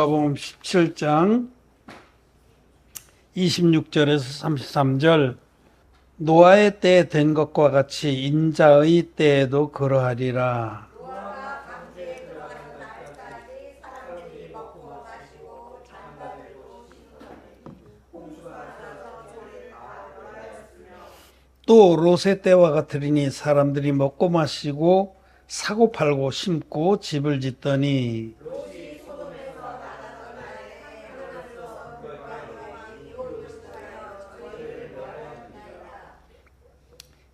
누가복음 17장 26절에서 33절 노아의 때에 된 것과 같이 인자의 때에도 그러하리라. 또 롯의 때와 같으리니 사람들이 먹고 마시고 사고 팔고 심고 집을 짓더니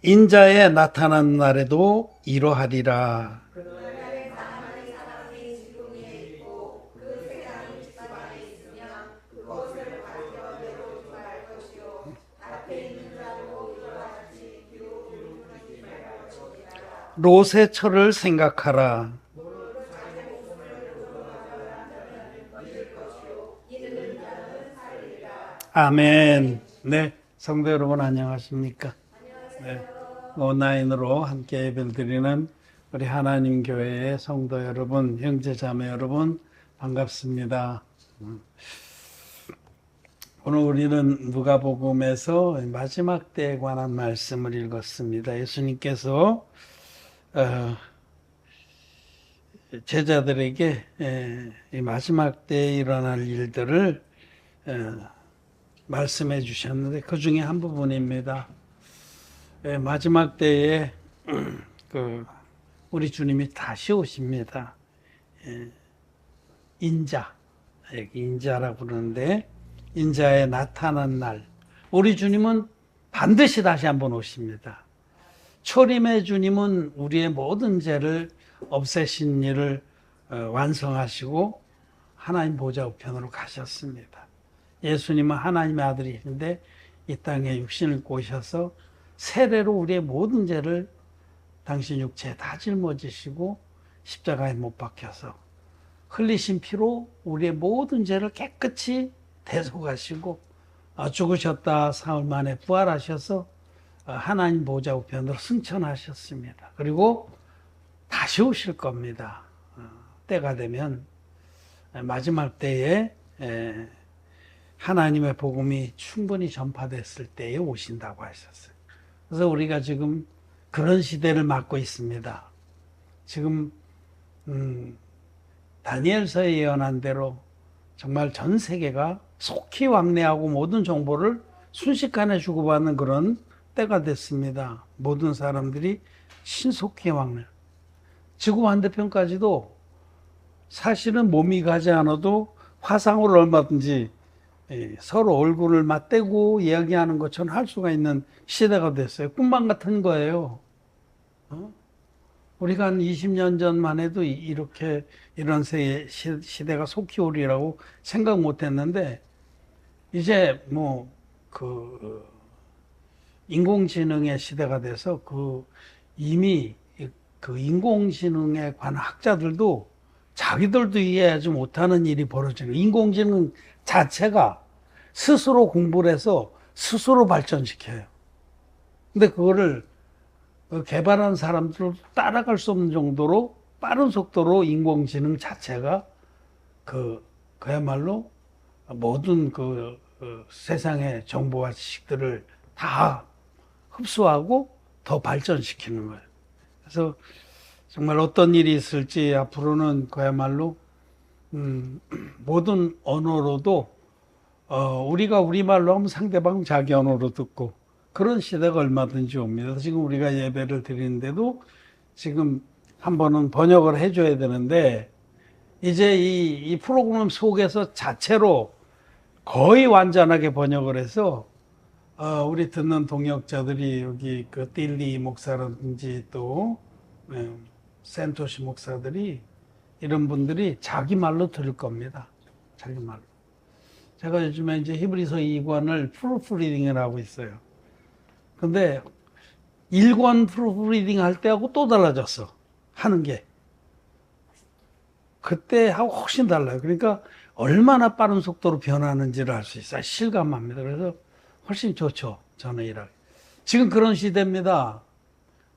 인자에 나타난 날에도 이러하리라. 롯의 처를 생각하라. 아멘. 네, 성도 여러분 안녕하십니까? 네, 온라인으로 함께 예배를 드리는 우리 하나님 교회의 성도 여러분, 형제 자매 여러분 반갑습니다. 오늘 우리는 누가복음에서 마지막 때에 관한 말씀을 읽었습니다. 예수님께서 제자들에게 이 마지막 때에 일어날 일들을 말씀해 주셨는데 그 중에 한 부분입니다. 마지막 때에 우리 주님이 다시 오십니다. 인자, 여기 인자라고 그러는데 인자에 나타난 날, 우리 주님은 반드시 다시 한번 오십니다. 초림의 주님은 우리의 모든 죄를 없애신 일을 완성하시고 하나님 보좌 우편으로 가셨습니다. 예수님은 하나님의 아들이신데 이 땅에 육신을 입고 오셔서 세례로 우리의 모든 죄를 당신 육체에 다 짊어지시고 십자가에 못 박혀서 흘리신 피로 우리의 모든 죄를 깨끗이 대속하시고 죽으셨다 사흘 만에 부활하셔서 하나님 보좌 우편으로 승천하셨습니다. 그리고 다시 오실 겁니다. 때가 되면 마지막 때에 하나님의 복음이 충분히 전파됐을 때에 오신다고 하셨어요. 그래서 우리가 지금 그런 시대를 맞고 있습니다. 지금 다니엘서에 예언한 대로 정말 전 세계가 속히 왕래하고 모든 정보를 순식간에 주고받는 그런 때가 됐습니다. 모든 사람들이 신속히 왕래. 지구 반대편까지도 사실은 몸이 가지 않아도 화상으로 얼마든지 서로 얼굴을 맞대고 이야기하는 것처럼 할 수가 있는 시대가 됐어요. 꿈만 같은 거예요. 우리가 한 20년 전만 해도 이렇게 이런 시대가 속히 오리라고 생각 못 했는데 이제 인공지능의 시대가 돼서 이미 인공지능에 관한 학자들도 자기들도 이해하지 못하는 일이 벌어지는 거예요. 인공지능 자체가 스스로 공부를 해서 스스로 발전시켜요. 근데 그거를 개발한 사람들도 따라갈 수 없는 정도로 빠른 속도로 인공지능 자체가 그야말로 모든 세상의 정보와 지식들을 다 흡수하고 더 발전시키는 거예요. 그래서 정말 어떤 일이 있을지 앞으로는 그야말로 모든 언어로도 우리가 우리말로 하면 상대방 자기 언어로 듣고 그런 시대가 얼마든지 옵니다. 지금 우리가 예배를 드리는데도 지금 한 번은 번역을 해줘야 되는데 이제 이 프로그램 속에서 자체로 거의 완전하게 번역을 해서 우리 듣는 동역자들이 여기 딜리 목사라든지 또 센토시 목사들이 이런 분들이 자기 말로 들을 겁니다. 자기 말로. 제가 요즘에 이제 히브리서 2권을 프루프리딩을 하고 있어요. 근데 1권 프루프리딩 할 때하고 또 달라졌어. 하는 게. 그때하고 훨씬 달라요. 그러니까 얼마나 빠른 속도로 변하는지를 알 수 있어요. 실감합니다. 그래서 훨씬 좋죠. 저는 일하기. 지금 그런 시대입니다.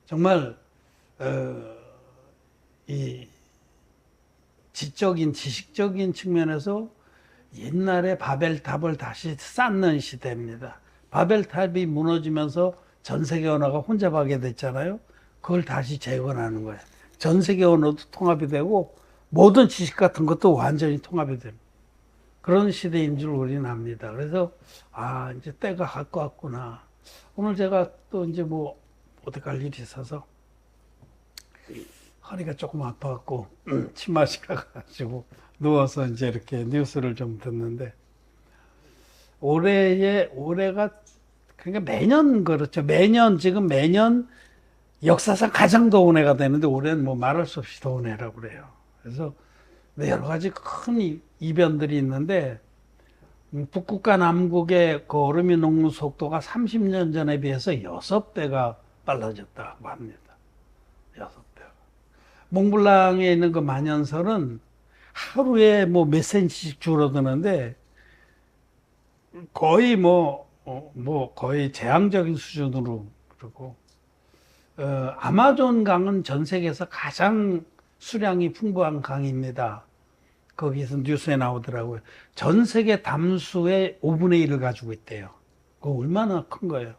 정말 지적인 지식적인 측면에서 옛날에 바벨탑을 다시 쌓는 시대입니다. 바벨탑이 무너지면서 전 세계 언어가 혼잡하게 됐잖아요. 그걸 다시 재건하는 거예요. 전 세계 언어도 통합이 되고 모든 지식 같은 것도 완전히 통합이 됩니다. 그런 시대인 줄 우리는 압니다. 그래서 이제 때가 갈 것 같구나. 오늘 제가 또 이제 뭐 어디 갈 일이 있어서 허리가 조금 아파갖고 침 마시러 가가지고 누워서 이제 이렇게 뉴스를 좀 듣는데 올해가 그러니까 매년 그렇죠. 지금 매년 역사상 가장 더운 해가 되는데 올해는 뭐 말할 수 없이 더운 해라고 그래요. 그래서 여러 가지 큰 이변들이 있는데 북극과 남극의 그 얼음이 녹는 속도가 30년 전에 비해서 6배가 빨라졌다고 합니다. 6배가. 몽블랑에 있는 그 만연설은 하루에 뭐 몇 센치씩 줄어드는데 거의 거의 재앙적인 수준으로 그러고 아마존 강은 전 세계에서 가장 수량이 풍부한 강입니다. 거기서 뉴스에 나오더라고요. 전 세계 담수의 5분의 1을 가지고 있대요. 그거 얼마나 큰 거예요.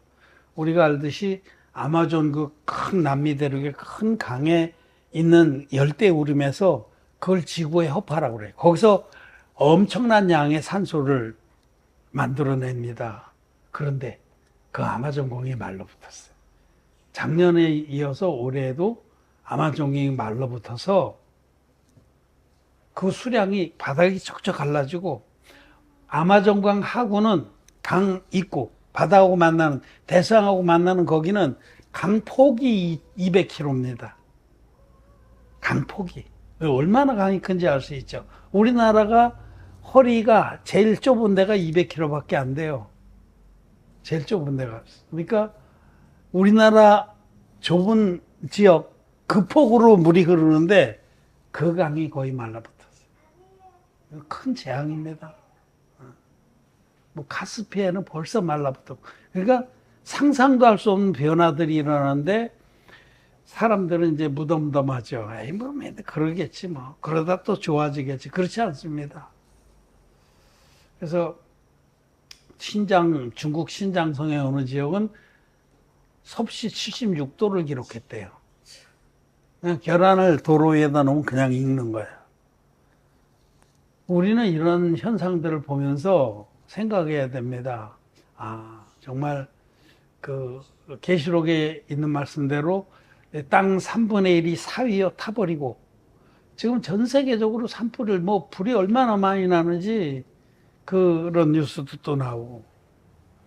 우리가 알듯이 아마존 그 큰 남미 대륙의 큰 강에 있는 열대우림에서 그걸 지구의 허파라고 그래요. 거기서 엄청난 양의 산소를 만들어냅니다. 그런데 그 아마존 공이 말로 붙었어요. 작년에 이어서 올해에도 아마존이 말로 붙어서 그 수량이 바닥이 척척 갈라지고 아마존강 하구는 강 있고 바다하고 만나는 대서양하고 만나는 거기는 강폭이 200km입니다. 강폭이 얼마나 강이 큰지 알 수 있죠. 우리나라가 허리가 제일 좁은 데가 200km밖에 안 돼요. 제일 좁은 데가. 그러니까 우리나라 좁은 지역 그 폭으로 물이 흐르는데 그 강이 거의 말라붙었어요. 큰 재앙입니다. 뭐 카스피해는 벌써 말라붙었고. 그러니까 상상도 할 수 없는 변화들이 일어나는데 사람들은 이제 무덤덤하죠. 에이, 뭐, 그러겠지, 뭐. 그러다 또 좋아지겠지. 그렇지 않습니다. 그래서 중국 신장성의 어느 지역은 섭씨 76도를 기록했대요. 그냥 계란을 도로 위에다 놓으면 그냥 익는 거예요. 우리는 이런 현상들을 보면서 생각해야 됩니다. 정말 그 계시록에 있는 말씀대로 땅 3분의 1이 사위어 타버리고 지금 전 세계적으로 산불을 불이 얼마나 많이 나는지 그런 뉴스도 또 나오고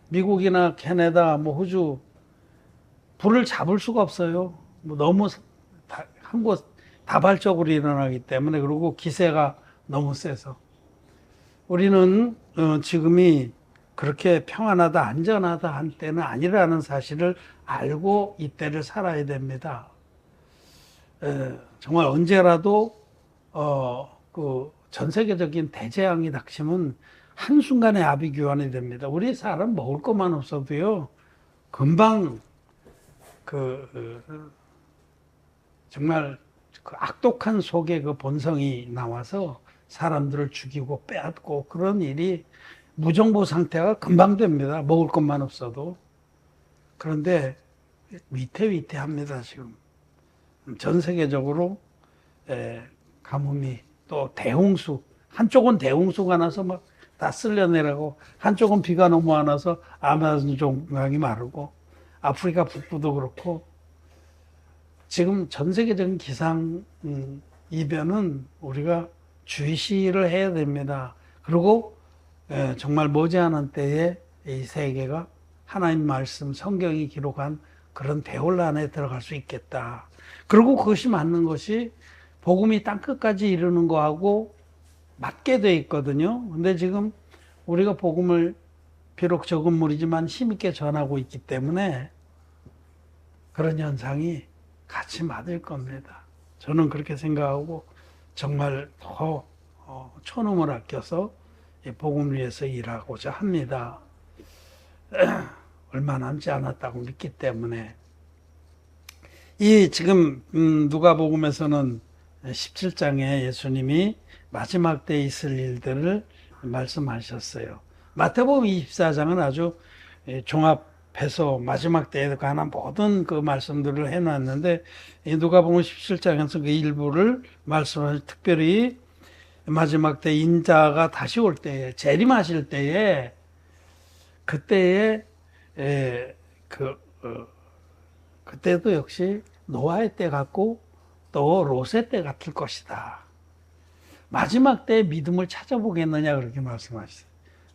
미국이나 캐나다 호주 불을 잡을 수가 없어요. 너무 한 곳 다발적으로 일어나기 때문에 그리고 기세가 너무 세서 우리는 지금이 그렇게 평안하다 안전하다 한 때는 아니라는 사실을 알고 이 때를 살아야 됩니다. 정말 언제라도 그 전 세계적인 대재앙이 닥치면 한순간에 아비규환이 됩니다. 우리 사람 먹을 것만 없어도요 금방 정말 그 악독한 속의 그 본성이 나와서 사람들을 죽이고 빼앗고 그런 일이 무정부 상태가 금방 됩니다. 먹을 것만 없어도. 그런데 위태위태합니다. 지금 전 세계적으로 가뭄이 또 대홍수, 한쪽은 대홍수가 나서 막 다 쓸려내라고, 한쪽은 비가 너무 안 와서 아마존 강이 마르고, 아프리카 북부도 그렇고, 지금 전 세계적인 기상 이변은 우리가 주의시를 해야 됩니다. 그리고 정말 머지않은 때에 이 세계가 하나님 말씀, 성경이 기록한 그런 대혼란에 들어갈 수 있겠다. 그리고 그것이 맞는 것이 복음이 땅끝까지 이르는 거하고 맞게 돼 있거든요. 근데 지금 우리가 복음을 비록 적은 무리지만 힘있게 전하고 있기 때문에 그런 현상이 같이 맞을 겁니다. 저는 그렇게 생각하고 정말 더 초놈을 아껴서 복음을 위해서 일하고자 합니다. 얼마 남지 않았다고 믿기 때문에 이 지금 누가복음에서는 17장에 예수님이 마지막 때에 있을 일들을 말씀하셨어요. 마태복음 24장은 아주 종합해서 마지막 때에 관한 모든 그 말씀들을 해놨는데, 누가복음 17장에서 그 일부를 말씀하신, 특별히 마지막 때 인자가 다시 올 때에, 재림하실 때에, 그때에 그때도 역시 노아의 때 같고 또 롯의 때 같을 것이다. 마지막 때 믿음을 찾아보겠느냐, 그렇게 말씀하셨어요.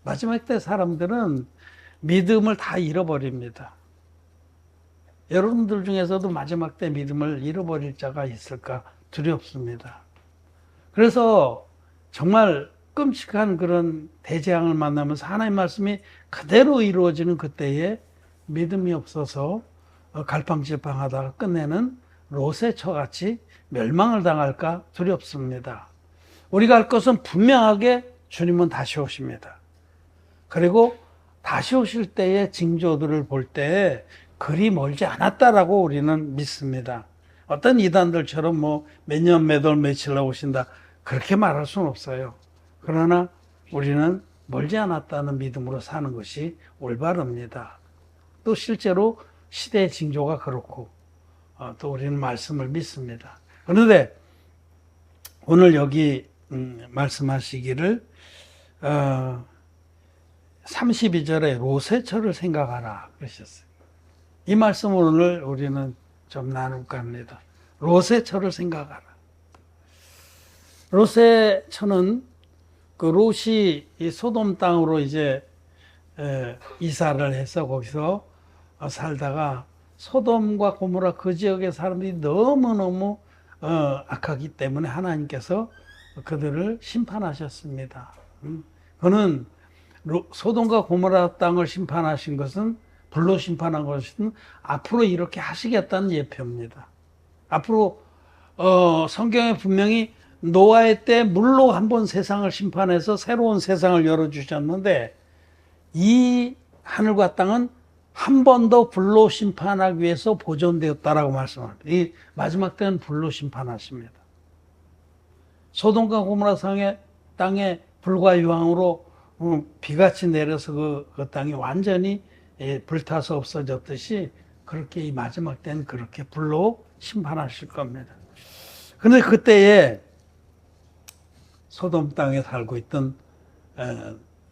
마지막 때 사람들은 믿음을 다 잃어버립니다. 여러분들 중에서도 마지막 때 믿음을 잃어버릴 자가 있을까 두렵습니다. 그래서 정말 끔찍한 그런 대재앙을 만나면서 하나님의 말씀이 그대로 이루어지는 그때에 믿음이 없어서 갈팡질팡하다가 끝내는 롯의 처같이 멸망을 당할까 두렵습니다. 우리가 할 것은 분명하게 주님은 다시 오십니다. 그리고 다시 오실 때의 징조들을 볼 때 그리 멀지 않았다라고 우리는 믿습니다. 어떤 이단들처럼 뭐 몇 년, 몇 월, 며칠 나오신다, 그렇게 말할 수는 없어요. 그러나 우리는 멀지 않았다는 믿음으로 사는 것이 올바릅니다. 또 실제로 시대의 징조가 그렇고, 또 우리는 말씀을 믿습니다. 그런데 오늘 여기 말씀하시기를 32절에 롯의 처를 생각하라 그러셨어요. 이 말씀을 오늘 우리는 좀 나눌까 합니다. 롯의 처를 생각하라. 롯의 처는 그 롯이 이 소돔 땅으로 이제 이사를 해서 거기서 살다가 소돔과 고모라 그 지역의 사람들이 너무너무 악하기 때문에 하나님께서 그들을 심판하셨습니다. 그는 소돔과 고모라 땅을 심판하신 것은, 불로 심판한 것은 앞으로 이렇게 하시겠다는 예표입니다. 앞으로 성경에 분명히 노아의 때 물로 한번 세상을 심판해서 새로운 세상을 열어주셨는데, 이 하늘과 땅은 한 번 더 불로 심판하기 위해서 보존되었다라고 말씀합니다. 이 마지막 때는 불로 심판하십니다. 소돔과 고모라 땅에 불과 유황으로 비같이 내려서 그 땅이 완전히 불타서 없어졌듯이, 그렇게 이 마지막 때는 그렇게 불로 심판하실 겁니다. 그런데 그때에 소돔 땅에 살고 있던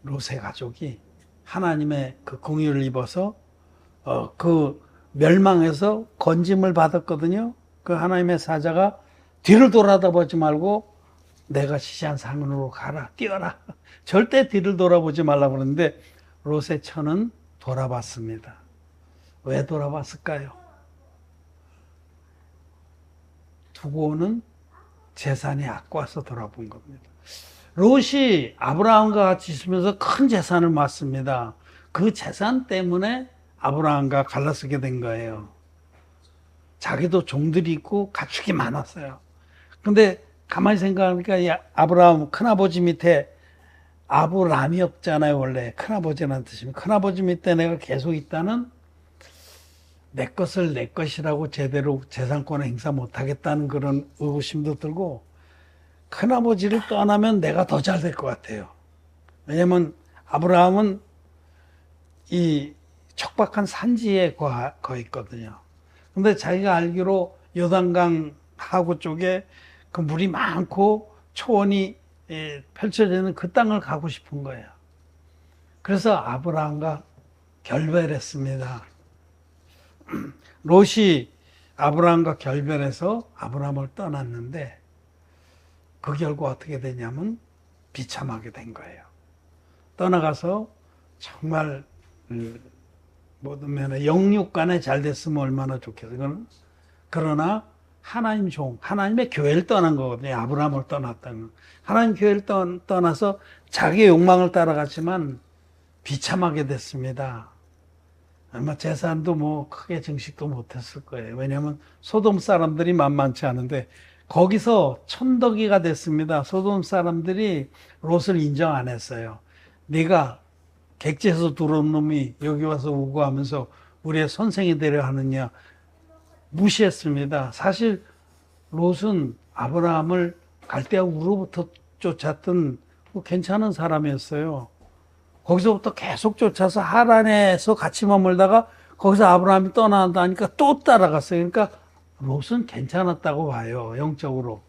롯의 가족이 하나님의 그 공의를 입어서 그 멸망에서 건짐을 받았거든요. 그 하나님의 사자가 뒤를 돌아다보지 말고 내가 지시한 산으로 가라, 뛰어라. 절대 뒤를 돌아보지 말라고 그러는데 롯의 처는 돌아봤습니다. 왜 돌아봤을까요? 두고 오는 재산이 아까워서 돌아본 겁니다. 롯이 아브라함과 같이 있으면서 큰 재산을 맡습니다. 그 재산 때문에 아브라함과 갈라서게 된 거예요. 자기도 종들이 있고 가축이 많았어요. 근데 가만히 생각하니까 이 아브라함 큰아버지 밑에 아브람이 없잖아요. 원래 큰아버지라는 뜻입니다. 큰아버지 밑에 내가 계속 있다는, 내 것을 내 것이라고 제대로 재산권을 행사 못하겠다는 그런 의구심도 들고, 큰아버지를 떠나면 내가 더 잘 될 것 같아요. 왜냐면 아브라함은 이 척박한 산지에 거 있거든요. 근데 자기가 알기로 요단강 하구 쪽에 그 물이 많고 초원이 펼쳐지는 그 땅을 가고 싶은 거예요. 그래서 아브라함과 결별을 했습니다. 롯이 아브라함과 결별해서 아브라함을 떠났는데, 그 결과 어떻게 되냐면 비참하게 된 거예요. 떠나가서 정말 모든 면에 영육간에 잘 됐으면 얼마나 좋겠어요. 그러나 하나님 하나님의 교회를 떠난 거거든요. 아브라함을 떠났다는 건. 하나님 교회를 떠나서 자기의 욕망을 따라갔지만 비참하게 됐습니다. 아마 재산도 뭐 크게 증식도 못했을 거예요. 왜냐하면 소돔 사람들이 만만치 않은데 거기서 천더기가 됐습니다. 소돔 사람들이 롯을 인정 안 했어요. 네가 객지에서 들어온 놈이 여기 와서 우고하면서 우리의 선생이 되려 하느냐, 무시했습니다. 사실 롯은 아브라함을 갈대아 우르부터 쫓았던 괜찮은 사람이었어요. 거기서부터 계속 쫓아서 하란에서 같이 머물다가 거기서 아브라함이 떠난다니까 또 따라갔어요. 그러니까 롯은 괜찮았다고 봐요, 영적으로.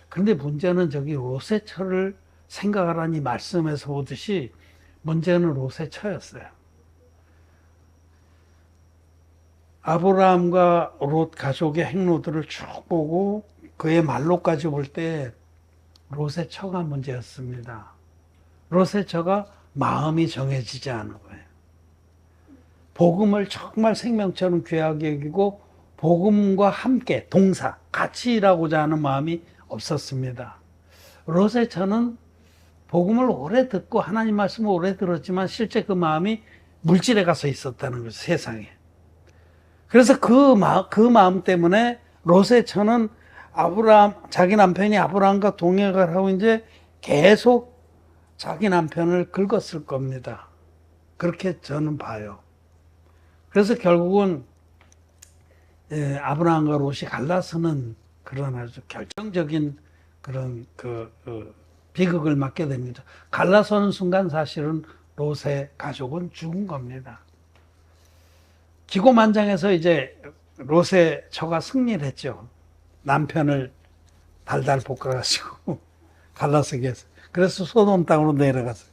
그런데 문제는 저기 롯의 처를 생각하라니 말씀에서 보듯이 문제는 롯의 처였어요. 아브라함과 롯 가족의 행로들을 쭉 보고 그의 말로까지 볼 때 롯의 처가 문제였습니다. 롯의 처가 마음이 정해지지 않은 거예요. 복음을 정말 생명처럼 귀하게 여기고 복음과 함께 동사, 같이 일하고자 하는 마음이 없었습니다. 롯의 처는 복음을 오래 듣고 하나님 말씀을 오래 들었지만 실제 그 마음이 물질에 가서 있었다는 거죠, 세상에. 그래서 그 마음 때문에 롯의 처는 자기 남편이 아브라함과 동행을 하고 이제 계속 자기 남편을 긁었을 겁니다. 그렇게 저는 봐요. 그래서 결국은 아브라함과 롯이 갈라서는 그런 아주 결정적인 그런 비극을 맞게 됩니다. 갈라서는 순간 사실은 롯의 가족은 죽은 겁니다. 기고만장해서 이제 롯의 처가 승리를 했죠. 남편을 달달 볶아가지고 갈라서게 했어요. 그래서 소돔 땅으로 내려갔어요.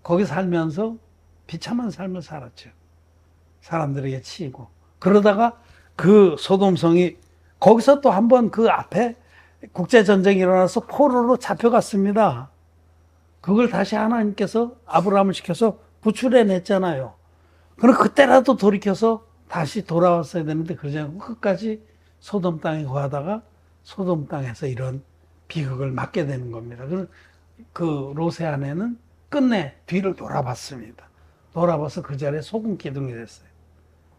거기 살면서 비참한 삶을 살았죠. 사람들에게 치이고. 그러다가 그 소돔성이 거기서 또 한 번 그 앞에 국제전쟁이 일어나서 포로로 잡혀갔습니다. 그걸 다시 하나님께서 아브라함을 시켜서 구출해냈잖아요. 그럼 그때라도 돌이켜서 다시 돌아왔어야 되는데 그러지 않고 끝까지 소돔 땅에 거하다가 소돔 땅에서 이런 비극을 맞게 되는 겁니다. 그 롯의 아내는 끝내 뒤를 돌아봤습니다. 돌아봐서 그 자리에 소금 기둥이 됐어요.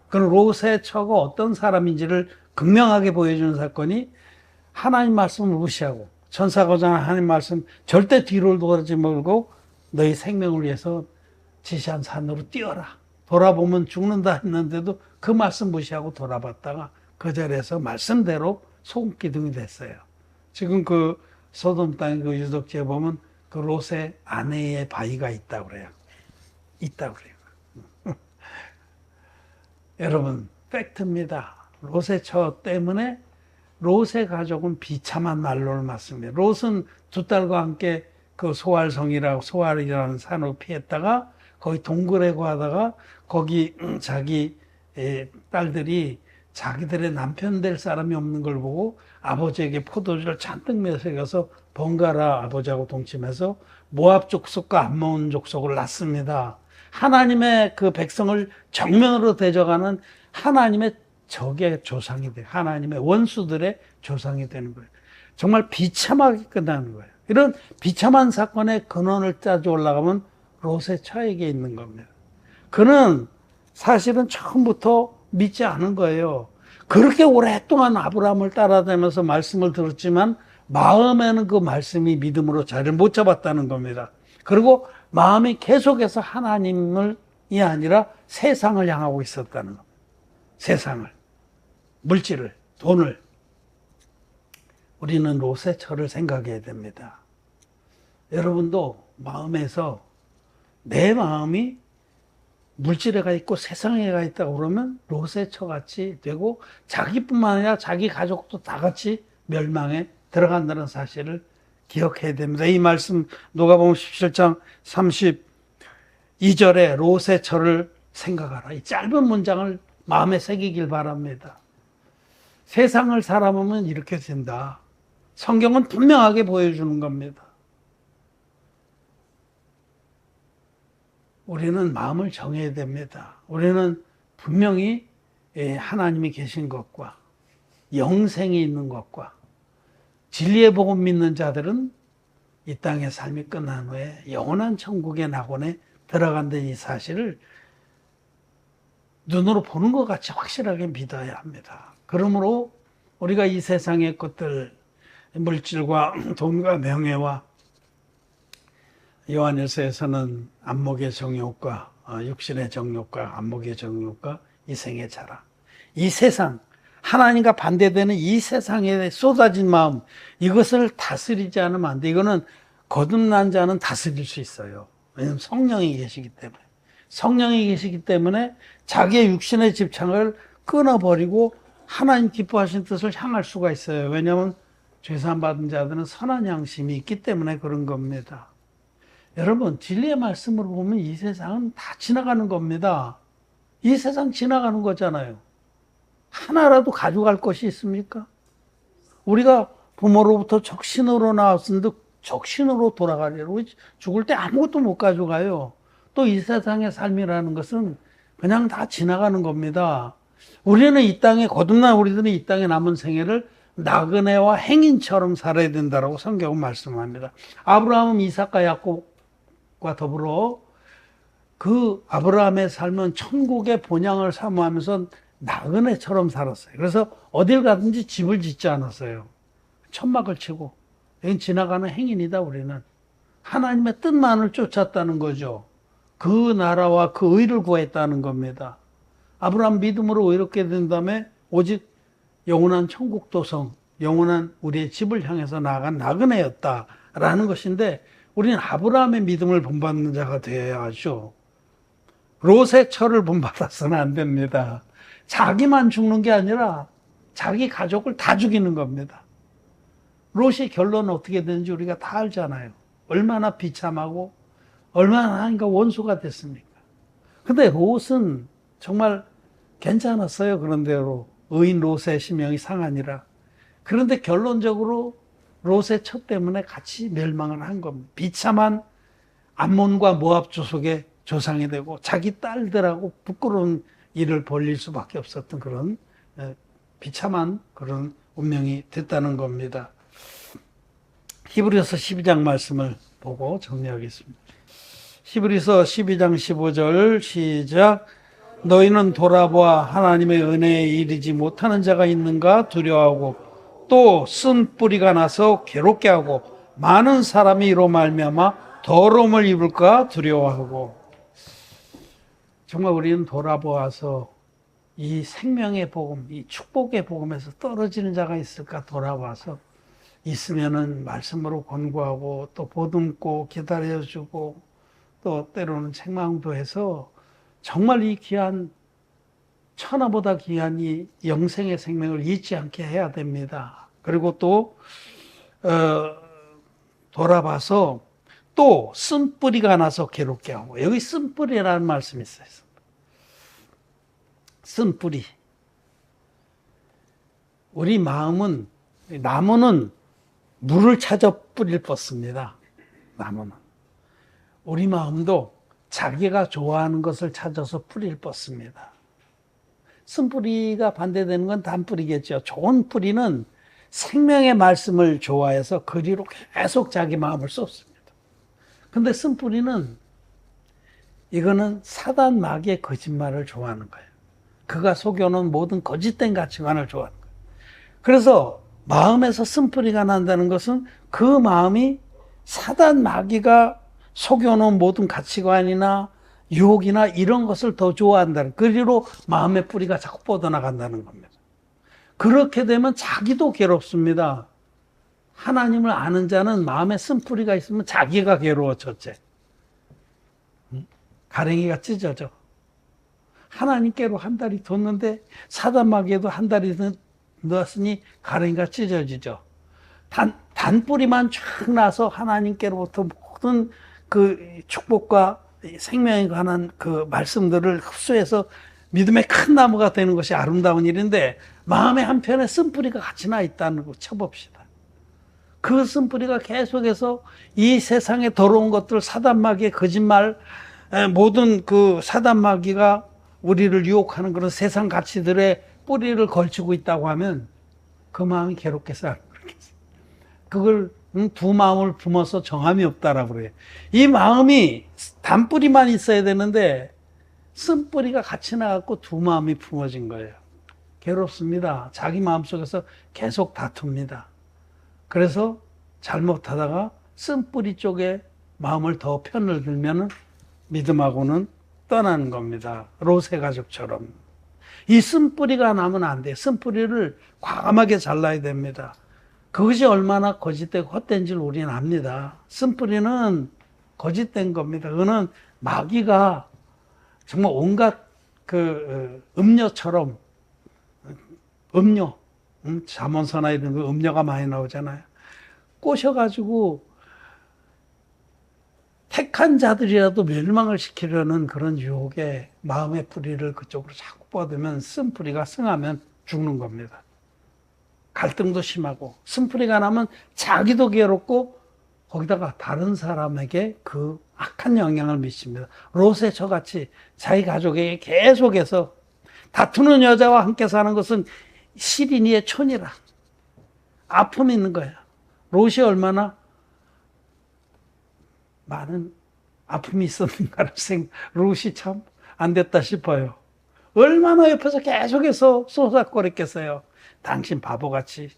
그럼 롯의 처가 어떤 사람인지를 극명하게 보여주는 사건이 하나님 말씀을 무시하고 천사가 전한 하나님 말씀 절대 뒤를 돌아지 말고 너희 생명을 위해서 지시한 산으로 뛰어라. 돌아보면 죽는다 했는데도 그 말씀 무시하고 돌아봤다가 그 자리에서 말씀대로 소금 기둥이 됐어요. 지금 그 소돔 땅의 그 유적지에 보면 그 롯의 아내의 바위가 있다고 그래요. 있다고 그래요. 여러분, 팩트입니다. 롯의 처 때문에 롯의 가족은 비참한 말로를 맞습니다. 롯은 두 딸과 함께 그 소알이라는 산으로 피했다가 거기 동굴에 구하다가 거기 자기 딸들이 자기들의 남편 될 사람이 없는 걸 보고 아버지에게 포도주를 잔뜩 매서가서 번갈아 아버지하고 동침해서 모압 족속과 암몬 족속을 낳습니다. 하나님의 그 백성을 정면으로 대적하는 하나님의 적의 조상이 돼요. 하나님의 원수들의 조상이 되는 거예요. 정말 비참하게 끝나는 거예요. 이런 비참한 사건의 근원을 따져 올라가면 롯의 처에게 있는 겁니다. 그는 사실은 처음부터 믿지 않은 거예요. 그렇게 오랫동안 아브라함을 따라다니면서 말씀을 들었지만 마음에는 그 말씀이 믿음으로 자리를 못 잡았다는 겁니다. 그리고 마음이 계속해서 하나님이 아니라 세상을 향하고 있었다는 겁니다. 세상을, 물질을, 돈을. 우리는 롯의 처를 생각해야 됩니다. 여러분도 마음에서 내 마음이 물질에 가 있고 세상에 가 있다고 그러면 롯의 처같이 되고 자기뿐만 아니라 자기 가족도 다 같이 멸망에 들어간다는 사실을 기억해야 됩니다. 이 말씀 누가복음 17장 32절에 롯의 처를 생각하라. 이 짧은 문장을 마음에 새기길 바랍니다. 세상을 살아보면 이렇게 된다. 성경은 분명하게 보여주는 겁니다. 우리는 마음을 정해야 됩니다. 우리는 분명히 하나님이 계신 것과 영생이 있는 것과 진리의 복음 믿는 자들은 이 땅의 삶이 끝난 후에 영원한 천국의 낙원에 들어간다는 이 사실을 눈으로 보는 것 같이 확실하게 믿어야 합니다. 그러므로 우리가 이 세상의 것들, 물질과 돈과 명예와 요한일서에서는 안목의 정욕과 육신의 정욕과 안목의 정욕과 이생의 자랑. 이 세상, 하나님과 반대되는 이 세상에 쏟아진 마음, 이것을 다스리지 않으면 안 돼. 이거는 거듭난 자는 다스릴 수 있어요. 왜냐하면 성령이 계시기 때문에. 성령이 계시기 때문에 자기의 육신의 집착을 끊어버리고 하나님 기뻐하신 뜻을 향할 수가 있어요. 왜냐하면 죄사함 받은 자들은 선한 양심이 있기 때문에 그런 겁니다. 여러분, 진리의 말씀으로 보면 이 세상은 다 지나가는 겁니다. 이 세상 지나가는 거잖아요. 하나라도 가져갈 것이 있습니까? 우리가 부모로부터 적신으로 나왔는데 적신으로 돌아가려고 죽을 때 아무것도 못 가져가요. 또 이 세상의 삶이라는 것은 그냥 다 지나가는 겁니다. 우리는 이 땅에, 거듭난 우리들은 이 땅에 남은 생애를 나그네와 행인처럼 살아야 된다라고 성경은 말씀합니다. 아브라함은 이삭과 야곱과 더불어 그 아브라함의 삶은 천국의 본향을 사모하면서 나그네처럼 살았어요. 그래서 어딜 가든지 집을 짓지 않았어요. 천막을 치고. 여긴 지나가는 행인이다, 우리는. 하나님의 뜻만을 쫓았다는 거죠. 그 나라와 그 의를 구했다는 겁니다. 아브라함 믿음으로 의롭게 된 다음에 오직 영원한 천국 도성, 영원한 우리의 집을 향해서 나아간 나그네였다라는 것인데, 우리는 아브라함의 믿음을 본받는 자가 되어야 하죠. 롯의 철을 본받아서는 안 됩니다. 자기만 죽는 게 아니라 자기 가족을 다 죽이는 겁니다. 롯의 결론은 어떻게 되는지 우리가 다 알잖아요. 얼마나 비참하고 얼마나 하나님과 원수가 됐습니까? 근데 롯은 정말 괜찮았어요. 그런대로 의인 롯의 심령이 상하니라. 그런데 결론적으로 롯의 첫 때문에 같이 멸망을 한 겁니다. 비참한 암몬과 모압 족속의 조상이 되고 자기 딸들하고 부끄러운 일을 벌릴 수밖에 없었던 그런 비참한 그런 운명이 됐다는 겁니다. 히브리서 12장 말씀을 보고 정리하겠습니다. 히브리서 12장 15절 시작. 너희는 돌아보아 하나님의 은혜에 이르지 못하는 자가 있는가 두려워하고 또 쓴 뿌리가 나서 괴롭게 하고 많은 사람이 이로 말미암아 더러움을 입을까 두려워하고. 정말 우리는 돌아보아서 이 생명의 복음, 이 축복의 복음에서 떨어지는 자가 있을까 돌아봐서 있으면은 말씀으로 권고하고 또 보듬고 기다려주고 또 때로는 책망도 해서 정말 이 귀한 천하보다 귀한 이 영생의 생명을 잊지 않게 해야 됩니다. 그리고 또 돌아봐서 또 쓴뿌리가 나서 괴롭게 하고. 여기 쓴뿌리라는 말씀이 있어요. 쓴뿌리. 우리 마음은, 나무는 물을 찾아 뿌리를 뻗습니다. 나무는. 우리 마음도 자기가 좋아하는 것을 찾아서 뿌리를 뻗습니다. 쓴뿌리가 반대되는 건 단뿌리겠죠. 좋은 뿌리는 생명의 말씀을 좋아해서 그리로 계속 자기 마음을 쏟습니다. 근데 쓴뿌리는 이거는 사단 마귀의 거짓말을 좋아하는 거예요. 그가 속여놓은 모든 거짓된 가치관을 좋아하는 거예요. 그래서 마음에서 쓴뿌리가 난다는 것은 그 마음이 사단 마귀가 속여놓은 모든 가치관이나 유혹이나 이런 것을 더 좋아한다는, 그리로 마음의 뿌리가 자꾸 뻗어나간다는 겁니다. 그렇게 되면 자기도 괴롭습니다. 하나님을 아는 자는 마음에 쓴뿌리가 있으면 자기가 괴로워. 첫째, 가랭이가 찢어져. 하나님께로 한 달이 뒀는데 사단 마귀에도 한 달이 넣었으니 가랭이가 찢어지죠. 단뿌리만 쫙 나서 하나님께로부터 모든 그 축복과 생명에 관한 그 말씀들을 흡수해서 믿음의 큰 나무가 되는 것이 아름다운 일인데, 마음의 한편에 쓴뿌리가 같이 나 있다는 거 쳐봅시다. 그 쓴뿌리가 계속해서 이 세상의 더러운 것들, 사단마귀의 거짓말, 모든 그 사단마귀가 우리를 유혹하는 그런 세상 가치들의 뿌리를 걸치고 있다고 하면 그 마음이 괴롭겠어요? 그걸 두 마음을 품어서 정함이 없다라고 그래요. 이 마음이 단뿌리만 있어야 되는데 쓴뿌리가 같이 나갖고 두 마음이 품어진 거예요. 괴롭습니다. 자기 마음속에서 계속 다툽니다. 그래서 잘못하다가 쓴뿌리 쪽에 마음을 더 편을 들면은 믿음하고는 떠나는 겁니다. 롯의 가족처럼. 이 쓴뿌리가 나면 안 돼. 쓴뿌리를 과감하게 잘라야 됩니다. 그것이 얼마나 거짓되고 헛된 줄 우리는 압니다. 쓴뿌리는 거짓된 겁니다. 그거는 마귀가 정말 온갖 그 음료처럼, 음료, 잠언서나 이런 거 음료가 많이 나오잖아요. 꼬셔가지고 택한 자들이라도 멸망을 시키려는 그런 유혹에 마음의 뿌리를 그쪽으로 자꾸 뻗으면 쓴뿌리가 승하면 죽는 겁니다. 갈등도 심하고 쓴뿌리가 나면 자기도 괴롭고 거기다가 다른 사람에게 그 악한 영향을 미칩니다. 롯의 저같이 자기 가족에게 계속해서 다투는 여자와 함께 사는 것은 시린이의 촌이라 아픔이 있는 거야. 롯이 얼마나 많은 아픔이 있었는가를 롯이 참 안 됐다 싶어요. 얼마나 옆에서 계속해서 쏘삭거렸겠어요. 당신 바보같이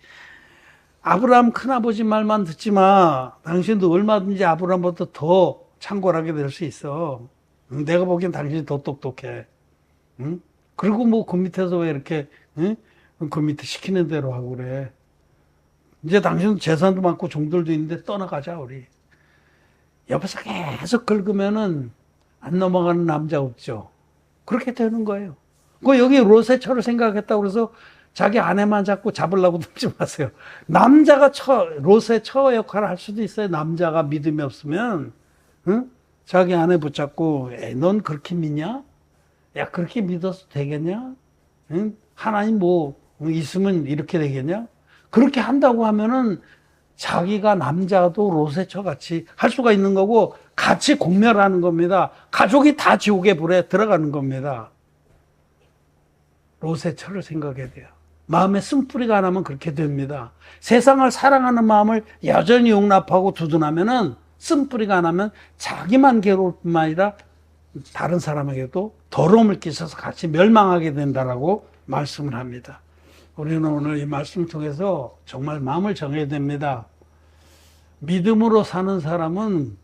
아브라함 큰아버지 말만 듣지 마. 당신도 얼마든지 아브라함보다 더 창궐하게 될 수 있어. 내가 보기엔 당신이 더 똑똑해. 응? 그리고 뭐 그 밑에서 왜 이렇게 응? 그 밑에 시키는 대로 하고 그래. 이제 당신도 재산도 많고 종들도 있는데 떠나가자 우리. 옆에서 계속 긁으면은 안 넘어가는 남자 없죠. 그렇게 되는 거예요. 그 여기 롯의 처를 생각했다고 그래서 자기 아내만 자꾸 잡으려고 들지 마세요. 남자가 롯의 처 역할을 할 수도 있어요. 남자가 믿음이 없으면, 응? 자기 아내 붙잡고, 넌 그렇게 믿냐? 야, 그렇게 믿어서 되겠냐? 응? 하나님 뭐, 있으면 이렇게 되겠냐? 그렇게 한다고 하면은 자기가 남자도 롯의 처 같이 할 수가 있는 거고, 같이 공멸하는 겁니다. 가족이 다 지옥의 불에 들어가는 겁니다. 롯의 처를 생각해야 돼요. 마음에 쓴뿌리가 나면 그렇게 됩니다. 세상을 사랑하는 마음을 여전히 용납하고 두둔하면은 쓴뿌리가 나면 자기만 괴로울 뿐만 아니라 다른 사람에게도 더러움을 끼쳐서 같이 멸망하게 된다라고 말씀을 합니다. 우리는 오늘 이 말씀을 통해서 정말 마음을 정해야 됩니다. 믿음으로 사는 사람은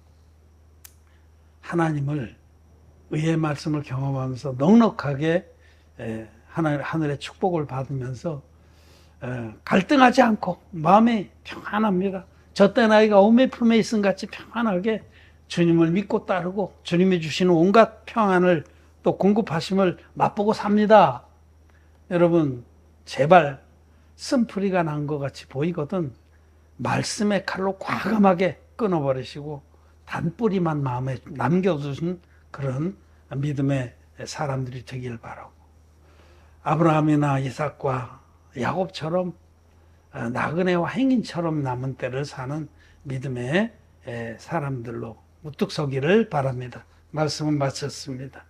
하나님을 의의 말씀을 경험하면서 넉넉하게 하늘의 축복을 받으면서 갈등하지 않고 마음이 평안합니다. 젖된 아이가 어머니 품에 있음 같이 평안하게 주님을 믿고 따르고 주님이 주시는 온갖 평안을 또 공급하심을 맛보고 삽니다. 여러분 제발 쓴뿌리가 난 것 같이 보이거든 말씀의 칼로 과감하게 끊어버리시고 단뿌리만 마음에 남겨두신 그런 믿음의 사람들이 되길 바라고 아브라함이나 이삭과 야곱처럼 나그네와 행인처럼 남은 때를 사는 믿음의 사람들로 우뚝 서기를 바랍니다. 말씀은 마쳤습니다.